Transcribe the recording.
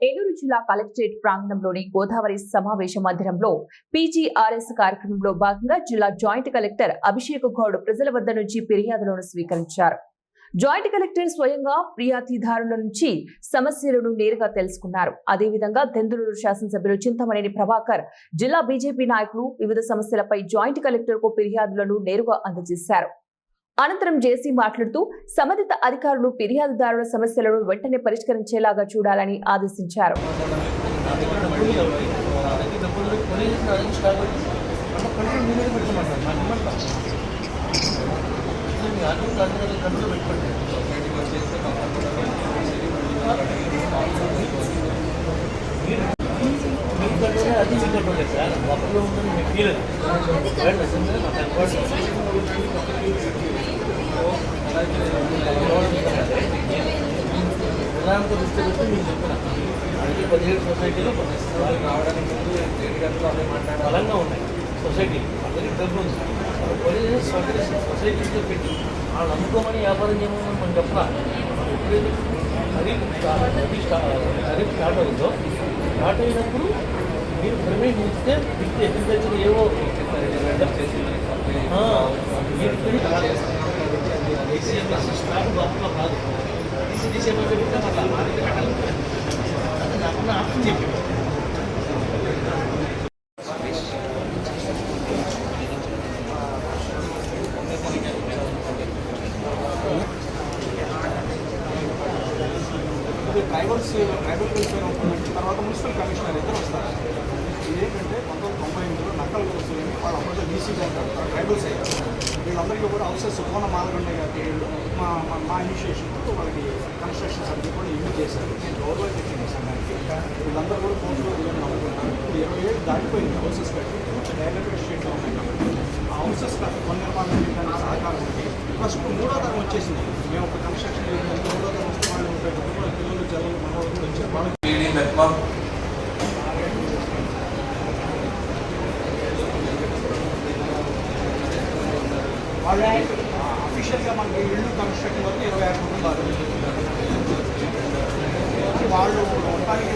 ఏలూరు జిల్లా కలెక్టరేట్ ప్రాంగణంలోని గోదావరి సమావేశ మందిరంలో పీజీఆర్ఎస్ కార్యక్రమంలో భాగంగా జిల్లా జాయింట్ కలెక్టర్ అభిషేక్ గౌడ్ ప్రజల వద్ద నుంచి ఫిర్యాదులను స్వీకరించారు. జాయింట్ కలెక్టర్ స్వయంగా ఫిర్యాదుదారుల నుంచి సమస్యలను నేరుగా తెలుసుకున్నారు. అదేవిధంగా దెందులూరు శాసనసభ్యులు చింతమనేని ప్రభాకర్, జిల్లా బీజేపీ నాయకులు వివిధ సమస్యలపై జాయింట్ కలెక్టర్ కు ఫిర్యాదులను నేరుగా అందజేశారు. అనంతరం జేసీ మాట్లాడుతూ సంబంధిత అధికారులు ఫిర్యాదుదారుల సమస్యలను వెంటనే పరిష్కరించేలాగా చూడాలని ఆదేశించారు. ప్రధానంతో దృష్టి పెట్టి మీకు చెప్తున్నా అందుకే 17 సొసైటీలో వాళ్ళు రావడానికి ముందు 7 గంటలు అదే బలంగా ఉన్నాయి. సొసైటీ అందరికీ డబ్బు ఉంది. సొసైటీస్లో పెట్టి వాళ్ళు నమ్ముకోమని వ్యాపారం చేయమని మనం చెప్పాలి. ఎప్పుడైతే ఖరీఫ్ స్టార్ట్ అవుతుందో స్టార్ట్ అయినప్పుడు మీరు పర్మిట్ ఇస్తే విత్ అగ్రికల్చర్ ఏవో స్టార్ట్ బాగా కాదు నాకున్న ఆప్షన్ చెప్పి ట్రైబల్ వెల్ఫేర్ అవుతుందంటే తర్వాత మున్సిపల్ కమిషనర్ ఇద్దరు వస్తారు. ఇదేంటంటే 1998లో నక్కల వస్తుంది. వాళ్ళు అప్పట్లో బీసీగా ఉంటారు, ట్రైబల్స్ అయ్యారు. వీళ్ళందరికీ కూడా హౌసెస్ కోన మాలగొండే వీళ్ళు మా ఇనిషియేషన్తో వాళ్ళకి కన్స్ట్రక్షన్స్ అన్ని కూడా ఇల్లు చేశారు. నేను గవర్నమెంట్ ఎక్కింది సంఘానికి. వీళ్ళందరూ కూడా కోర్టులో వీళ్ళని నమ్ముకుంటారు. ఇప్పుడు 20 ఏళ్ళు దాటిపోయింది హౌసెస్ కట్టి డైరెక్ట్ స్టేట్లో ఉన్నాయి. ఆ హౌసెస్ పునర్నిర్మాణం చేయడానికి సహకారం ఉంది. ఫస్ట్ 3వ తరం వచ్చేసింది. మేము ఒక కన్స్ట్రక్షన్ 3వ తరం వస్తే వాళ్ళు 30 కుటుంబాల పిల్లలు జల్లలు మనవాళ్ళు కూడా వచ్చారు. వాళ్ళు అఫీషియల్గా మనకి ఇల్లు కన్స్ట్రక్షన్ వరకు 26 కుటుంబాలు వాళ్ళు ఉండడానికి